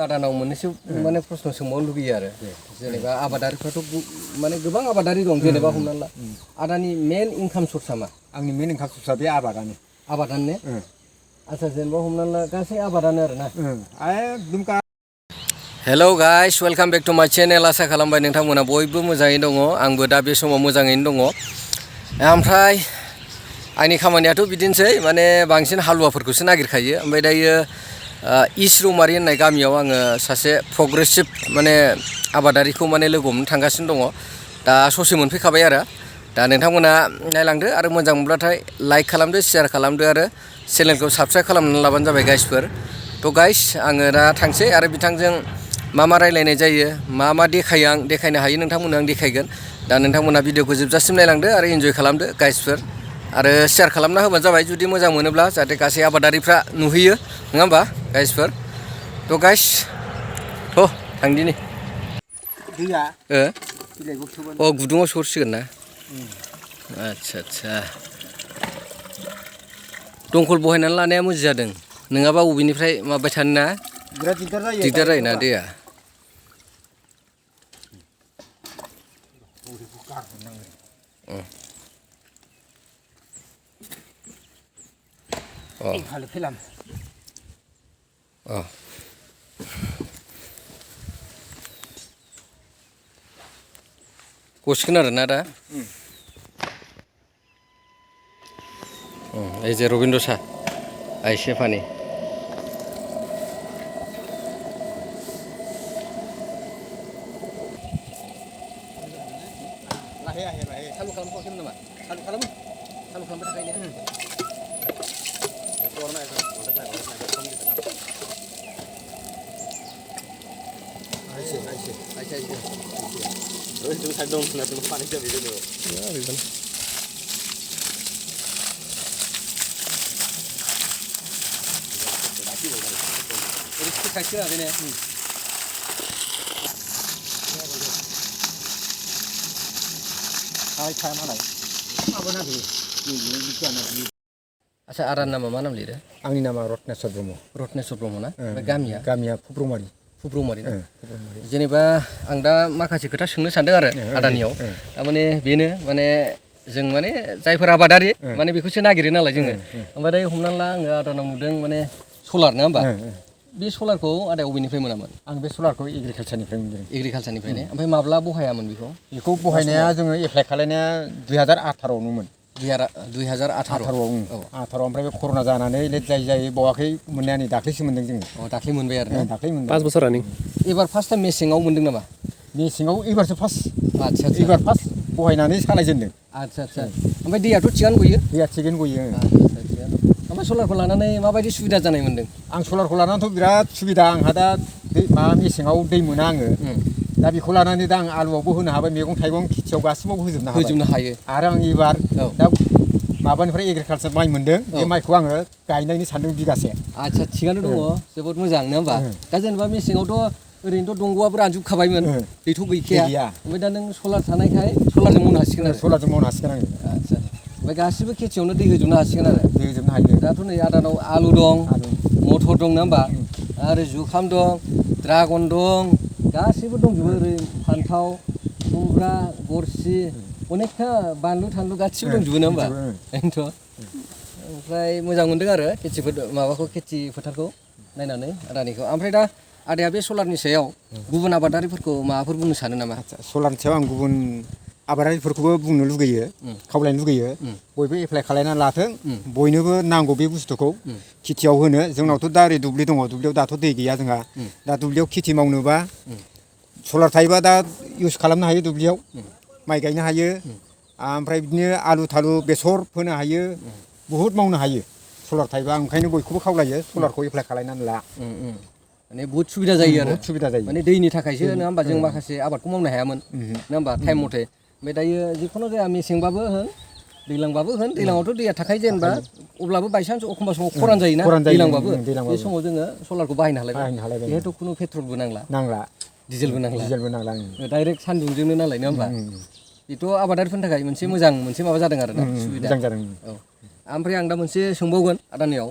आदानाव मोननैसो माने प्रश्न सोंबावनो लुगैयो आरो जेनेबा आबादारिफ्राथ' माने गोबां आबादारि दं जेनेबा हमना ला आदानि मेन इनकाम सर्सआ मा? आंनि मेन इनकाम सर्सआ बे आबादानो ने आচ্ছা जेनेबा हमना ला गासै आबादानो आरो ना एकदम hello guys welcome back to माय चेनेल आसा खालामबाय नोंथांमोना बयबो मोजाङैनो दङ आंबो दा बे समाव मोजाङैनो दङ ओमफ्राय आंनि खामानियाथ' बिदिनोसै माने बांसिन हालुवाफोरखौसो नागिरखायो ओमफ्राय दायो इस्ट रौमारि होननाय गामियाव आङो सासे प्रग्रेसिभ माने आबादारिखौ माने लोगो हमनो थांगासिनो दङ दा ससे मोनफैखाबाय आरो दा नोंथांमोना नायलांदो आरो मोजां मोनब्लाथाय लाइक खालामदो शेयार खालामदो आरो चेनेलखौ साबस्क्राइब खालामनानै लाबानो जाबाय गाइसफोर थ' गाइस आङो दा थांसै आरो बिथांजों मा रायलायनाय जायो मा देखायो आं देखायनो हायो नोंथांमोननो आं देखायगोन दा नोंथांमोना भिडिअखौ जोबजासिम नायलांदो आरो इन्जय खालामदो गाइसफोर आरो शेयार खालामना होबानो जाबाय जुदि मोजां मोनोब्ला जाहाथे गासै आबादारिफ्रा नुहैयो नङा होमबा गाइसफोर थ' गाइस थ' थांदिनि दैया अ गुदुङाव सरसिगोन ना आच्छा दंखल बहायनानै लानाया मोजां जादों नङाबा बबेनिफ्राय माबाय थानो ना बिराद दिगदार जायोना दैया गसिगोन आरो ना दा এই যে রবীন্দ্র শাহ আইসে পানি চালু খালামथ'वाखैमोन नामा चालु खालामबाय थाखायो Terus saya dong kena tuh panik jadi gitu. Ya, gitu. Ini kacau ada nih. Hai mana? Apa nanti? Asa aran nama mana beli deh? Angni nama Rotneswar Bromo. Rotneswar Bromo na? Gamia. Gamia Fubromari. Fubromari. जेनेबा आं दा माखासे खोथा सोंनो सानदों आरो आदानियाव थारमाने बेनो माने जों माने जायफोर आबादारि माने बेखौसो नागिरो नालाय जोङो ओमफ्राय दायो हमनानै ला आङो आदानाव नुदों माने सलार नङा होमबा बे सलारखौ आदाया बबेनिफ्राय मोनामोन आं बे सलारखौ एग्रिकालचारनिफ्राय मोनदों एग्रिकालचारनिफ्रायनो ओमफ्राय माब्ला बहायामोन बेखौ बहायनाया जोङो एप्लाइ खालायनाया 2018आवनोमोन 2018 ओमफ्राय बे कर'ना जानानै जाय बावाखै मोननाया नै दाख्लैसो मोनदों जोङो दाख्लै मोनबाय आरो दाख्लै मोनबाय 5 बोसोरानो एबार फार्स्ट टाइम मेसेङाव मोनदों नामा मेसेङाव एबारसो फार्स्ट आच्छा एबार फार्स्ट बहायनानै सालायजेनदों आच्छा ओमफ्राय दैयाथ' थिगानो गयो दैया थिगैनो गयो ओमफ्राय सलारखौ लानानै माबायदि सुबिदा जानाय मोनदों आं सलारखौ लानानैथ' बिराद सुबिदा आंहा दा मेसेङाव दै मोना आङो दा बेखौ लानानै दा आं आलुआवबो होनो हाबाय मैगं थाइगं खेथियाव गासिबावबो होजोबनो हायो आरो आं एबार दा माबानिफ्राय एग्रिकालचार माइ मोनदों बे माइखौ आङो गायनायनि सानदों बिगासे आच्छा थिगानो दङ जोबोद मोजां नङा होमबा दा जेनेबा मेसेङावथ' ओरैनोथ' दंग'आबो रानजोबखाबायमोन दैथ' गैखाया ओमफ्राय दा नों सलार थानायखाय सलारजों मावनो हासिगोन आरो सलारजों मावनो हासिगोन आङो आच्छा ओमफ्राय गासिबो खेथियावनो दै होजोबनो हासिगोन आरो दै होजोबनो हायो दाथ' नै आदानाव आलु दं मटर दं नङा होमबा आरो जुखाम दं ड्रागन दं गासैबो दंजोबो ओरै फान्थाव खुमब्रा गरसि अनेकथा बानलु थानलु गासिबो दंजोबो नङा होमबा बेनोथ' ओमफ्राय मोजां मोनदों आरो खेथि फोथारखौ नायनानै आदानिखौ ओमफ्राय दा आदाया बे सलारनि सायाव गुबुन आबादारिफोरखौ माबाफोर बुंनो सानो नामा सलारनि सायाव आं गुबुन आबादारिफोरखौबो बुंनो लुगैयो खावलायनो लुगैयो बयबो एप्लाइ खालायनानै लाथों बयनोबो नांगौ बे बुस्थुखौ खेथियाव होनो जोंनावथ' दा ओरै दुब्लि दङ दुब्लियाव दाथ' दै गैया जोंहा दा दुब्लियाव खेथि मावनोबा सलार थायोबा दा इउस खालामनो हायो दुब्लियाव माइ गायनो हायो ओमफ्राय बिदिनो आलु थालु बेसर फोनो हायो बहुद मावनो हायो सलार थायोबा आं ओंखायनो बयखौबो खावलायो सलारखौ एप्लाइ खालायनानै ला माने बहुत सुबिदा जायो आरो बहुत सुबिदा जायो माने दैनि थाखायसो नङा होमबा जों माखासे आबादखौ मावनो हायामोन नङा होमबा टाइम मथे ओमफ्राय दायो जिखुनु जाया मेसेंबाबो होन दैलांबाबो होन दैलाङावथ' दैया थाखायो जेनेबा अब्लाबो बायसान्स एखमबा समाव खरान जायोना दैलांबाबो बे समाव जोङो सलारखौ बाहायनो हालायबाय बेहायथ' खुनु पेट्रलबो नांला डिजेलबो नांला डाइरेक्ट सान्दुंजोंनो नालाय नङा होमबा बेथ' आबादारिफोरनि थाखाय मोनसे माबा जादों आरो ना सुबिदा जादों ओमफ्राय आं दा मोनसे सोंबावगोन आदानियाव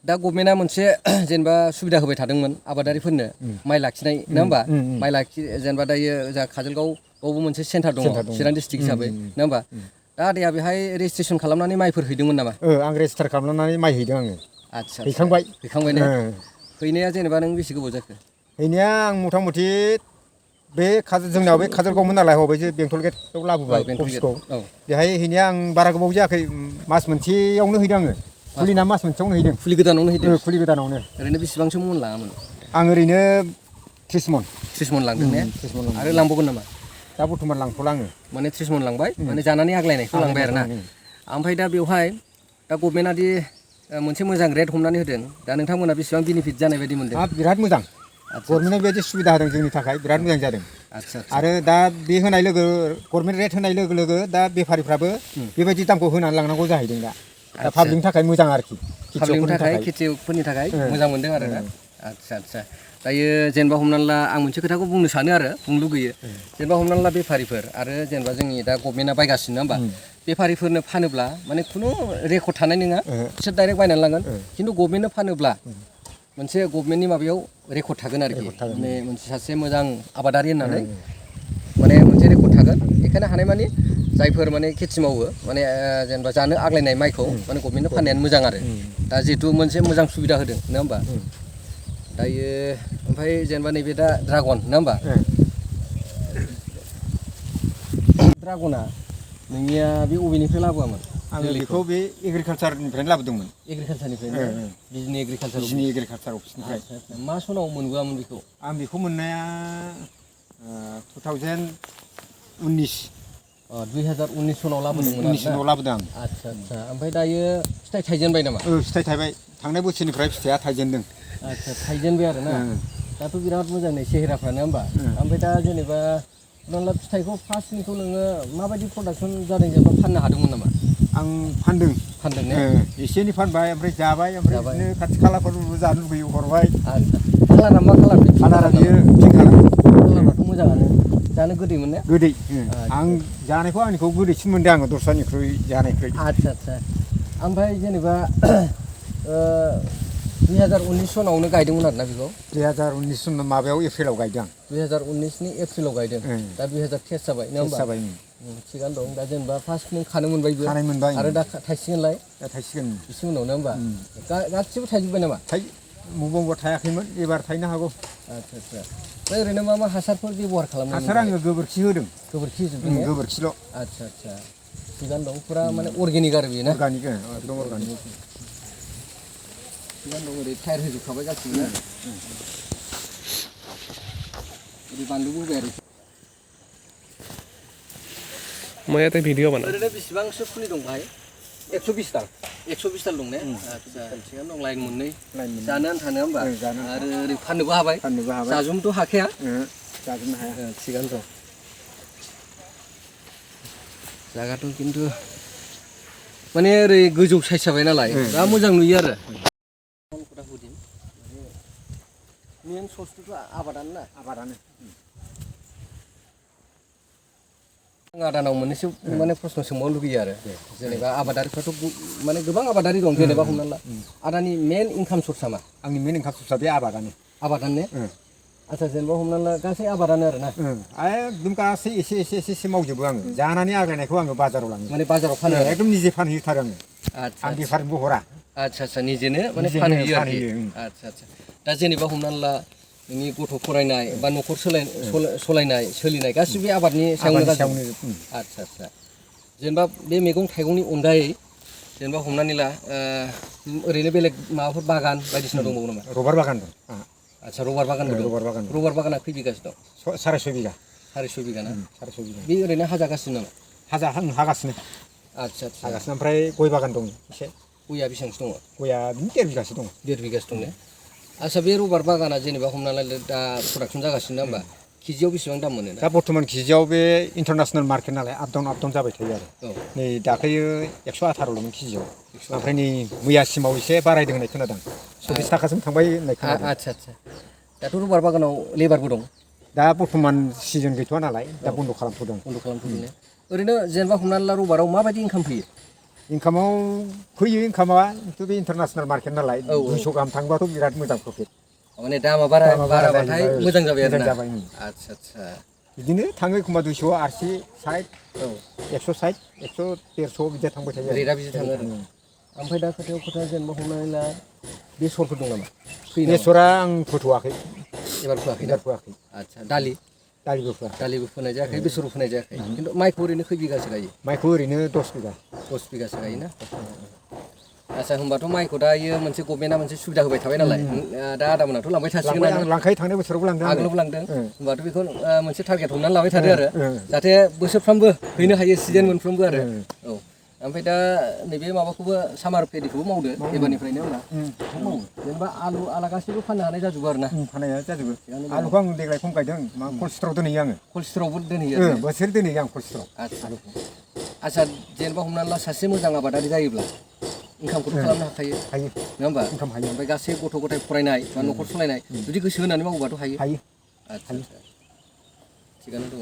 दा गभर्नमेन्टआ मोनसे जेनेबा सुबिदा होबाय थादोंमोन आबादारिफोरनो माइ लाखिनाय नङा होमबा माइ लाखि जेनेबा दायो जोंहा काजलगावआवबो मोनसे सेन्टार दङ चिरां डिस्ट्रिक्ट हिसाबै नङा होमबा दा आदाया बेहाय रेजिस्ट्रेसन खालामनानै माइफोर हैदोंमोन नामा आं रेजिस्टार खालामनानै माइ हैदों आङो आदसा हैखांबाय ने हैनाया जेनेबा नों बेसे गोबाव जाखो हैनाया आं मथा मथि बे जोंनाव बे काजलगावमोन नालाय हबाय जे बेंटल गेटआव लाबोबाय अफिसखौ बेहाय हैनाया आं बारा गोबाव जायाखै मास मोनसेयावनो हैदों आङो फुलिना मास मोनसेयावनो हैदों फुलि गोदानावनो हैदों फुलि गोदानावनो ओरैनो बेसेबांसो मन लाङामोन आं ओरैनो 30 मन 30 मन लांदों ने 30 मन लांदों आरो लांबावगोन नामा दा बर्थमान लांथ'ला आङो माने 30 मन लांबाय माने जानानै आग्लायनायखौ लांबाय आरोना ओमफ्राय दा बेवहाय दा गभर्नमेन्टआ दि मोनसे मोजां रेट हमनानै होदों दा नोंथांमोना बेसेबां बेनिफिट जानाय बायदि मोनदों बिराद मोजां गभर्नमेन्टआ बेबायदि सुबिदा होदों जोंनि थाखाय बिराद मोजां जादों आरो दा बे होनाय लोगो गभर्नमेन्ट रेट होनाय लोगो लोगो दा बेफारिफ्राबो बेबायदि दामखौ होनानै लांनांगौ जाहैदों दा पाब्लिकनि थाखाय मोजां आरोखि पाब्लिकनि थाखाय खेथियकफोरनि थाखाय मोजां मोनदों आरोना आदसा दायो जेनेबा हमनानै ला आं मोनसे खोथाखौ बुंनो सानो आरो बुंनो लुगैयो जेनेबा हमनानै ला बेफारिफोर आरो जेनेबा जोंनि दा गभर्नमेन्टआ बायगासिनो नङा होमबा बेफारिफोरनो फानोब्ला माने खुनु रेकर्ड थानाय नङा बिसोर डाइरेक्ट बायनानै लांगोन खिन्थु गभर्नमेन्टनो फानोब्ला मोनसे गभर्नमेन्टनि माबायाव रेकर्ड थागोन आरोखि माने मोनसे सासे मोजां आबादारि होननानै माने मोनसे रेकर्ड थागोन बेखायनो हानायमानि जायफोर माने खेथि मावो माने जेनेबा जानो आग्लायनाय माइखौ माने गभर्नमेन्टनो फाननायानो मोजां आरो दा जिहेथु मोनसे मोजां सुबिदा होदों नङा होमबा दायो ओमफ्राय जेनेबा नैबे दा ड्रागन नङा होमबा ड्रागना नोंनिया बे अबेनिफ्राय लाबोआमोन आं बेखौ बे एग्रिकालसारनिफ्रायनो लाबोदोंमोन एग्रिकालसारनिफ्रायनो बिजनि एग्रिकालसार अफिसनिफ्राय मा सनाव मोनबोआमोन बेखौ आं बेखौ मोननाया 2019 सनाव लाबोदोंमोन 19 सनाव लाबोदों आं आदसा ओमफ्राय दायो फिथाइ थाइजेनबाय नामा फिथाइ थाइबाय थांनाय बोसोरनिफ्राय फिथाइया थाइजेनदों आदसा थाइजेनबाय आरो ना दाथ' बिराद मोजां नै सेहेराफ्रानो होमबा ओमफ्राय दा जेनेबा हमना फिथाइखौ फार्स्टनिखौ नोङो माबायदि प्रडाक्सन जादों जेनेबा फाननो हादोंमोन नामा आं फानदों ने एसे एनै फानबाय ओमफ्राय जाबाय ओमफ्राय बिदिनो खाथि खालाफोरबो जानो लुगैयो हरबाय आदसा कालारा मा कालार कालारा बियो पिंक कालाराथ' मोजाङानो जानो गोदै मोन ने गोदै आं जानायखौ आंनिखौ गोदैसिन मोनदों आङो दस्रानिख्रुइ जानायख्रुइ आदसा ओमफ्राय जेनेबा 2019 सनावनो गायदोंमोन आरोना बेखौ 2019 सन माबायाव एप्रिलाव गायदों आं 2019नि एप्रिलाव गायदों दा 2023 जाबाय नङा होमबा थिगानो दं दा जेनेबा फार्स्ट नों खानो मोनबायबो आरो दा थाइसिगोनलाय थाइसिगोन एसे उनाव नङा होमबा गासिबो थाइजोब्बाय नामा बबेबा थायाखैमोन एबार थाइनो हागौ आदसा ओरैनो मा हासारफोर बेबहार खालामदों हासार आङो गोबोरखि होदों गोबोरखि होजोबदों गोबोरखिल' आदसा थिगानो दं पुरा माने अर्गेनिक आरो बेयो ना अर्गानिक एकदम अर्गानिक थिगानो दं ओरै टायार होजोबखाबाय गासिबो ना ओरै बानलुबो होबाय आरो मैं तो वीडियो बना ओरैनो बेसेबांसो फुलि दं भाई 120 दाल 120 दाल दं ने आदसा थिगानो दं लाइन मोननै जानो आन्था नङा होमबा आरो ओरै फाननोबो हाबाय जाजुमथ' हाखाया जाजुमनो हाया थिगानो दं जागाथ' खिन्थु माने ओरै गोजौ साइज जाबाय नालाय दा मोजां नुयो आरो मेन सर्सथ' आबादानो ना आबादानो आं आदानाव मोननैसो माने प्रश्न सोंबावनो लुगैयो आरो जेनेबा आबादारिफ्राथ' माने गोबां आबादारि दं जेनेबा हमना ला आदानि मेन इनकाम सर्सआ मा आंनि मेन इनकाम सर्सआ बे आबादानो ने आচ্ছা जेनेबा हमना ला गासै आबादानो आरो ना एकदम गासै एसे मावजोबो आङो जानानै आग्लायनायखौ आङो बाजाराव लाङो माने बाजाराव फानो एकदम निजे फानहैथारो आङो आচ্ছা आं बेफारबो हरा आচ্ছা निजेनो माने फानहैयो आচ্ছা दा जेनेबा हमनानै ला नोंनि गथ' फरायनाय बा न'खर सोलिनाय गासिबो आबादनि सायावनो आচ্ছা जेनेबा बे मैगं थाइगंनि अनगायै जेनेबा हमनानै ला ओरैनो बेलेग माबाफोर बागान बायदिसिना दंबावो नामा रबार बागान दं आচ্ছা रबार बागाना खै बिगासो दं 250 बिगा 250 बिगा ना 250 बिगा बे ओरैनो हाजागासिनो नामा हागासिनो आচ্ছা ओमफ्राय गय बागान दं एसे गया बेसेबांसो दङ गया 1.5 बिगासो दङ 1.5 बिगासो दं ने आচ্ছা बे रबार बागाना जेनेबा हमना ला दा प्रडाक्सन जागासिनो ना होमबा केजियाव बेसेबां दाम मोनो दा बर्तमान केजियाव बे इन्टारनेसनेल मार्केट नालाय आप डाउन जाबाय थायो आरो नै दाख्लैयो 118ल'मोन केजियाव ओमफ्राय नै मैयासिमाव एसे बारायदों होननाय खोनादों 40 थाखासिम थांबाय होननाय खोनादों आচ্ছা दाथ' रबार बागानाव लेबारबो दं दा बर्तमान सिजन गैथ'आ नालाय दा बन्द' खालामथ'दों ने ओरैनो जेनेबा हमनानै ला रबाराव माबायदि इनकाम फैयो इनकामाव फैयो इनकामा खिन्थु बे इन्टारनेसनेल मार्केट नालाय औ, 200 गाहाम थांबाथ' बिराद मोजां प्रफिट माने दामा बाराबाथाय जायो, मोजां जाबाय आरो मोजां ना जाबाय, आदसा आदसा बिदिनो थाङो एखमबा 200 80 60 औ 160 100 150 बिदिया थांबाय थायो रेटआ बिदि थाङो आरो ओमफ्राय दा खोथा जेनेबा हमनानै ला बेसरफोर दं नामा फैयो नामा? बेसरा आं फोथ'वाखै एबार फोआखै एबार फोआखै आदसा दालिबो दालिबो फोनाय जायाखै बेसरबो फोनाय जायाखै खिन्थु माइखौ ओरैनो खै बिगासो गायो माइखौ ओरैनो 10 बिगा 10 बिगासो गायोना आदसा होनबाथ' माइखौ दायो मोनसे गभर्नमेन्टआ मोनसे सुबिदा होबाय थाबाय नालाय दा आदामोनाथ' लांबाय थासिगोन लांबाय आं लांखायो थांनाय बोसोरावबो लांदों आगोलावबो लांदों होनबाथ' बेखौ मोनसे टारगेट हमनानै लाबाय थादो आरो जाहाथे बोसोरफ्रामबो हैनो हायो सिजन मोनफ्रोमबो आरो औ ओमफ्राय दा नैबे माबाखौबो सामार पेडिखौबो मावदो एबारनिफ्रायनो होनबा मावो जेनेबा आलु आला गासैबो फाननो हानाय जाजोबो आरो ना फाननाया जाजोबो आलुखौ आं देग्लाय खम गायदों मा कलस्टराव दोनहैयो आङो कलस्टरावबो दोनहैयो बोसोर दोनहैयो आं कलस्टराव आदसा जेनेबा हमनानै ला सासे मोजां आबादारि जायोब्ला इनकामखौथ' खालामनो हाखायो हायो नङा होमबा इनकाम हायो ओमफ्राय गासै गथ' गथाय फरायनाय बा न'खर सालायनाय जुदि गोसो होनानै मावोबाथ' हायो हायो आदसा थिगानो दङ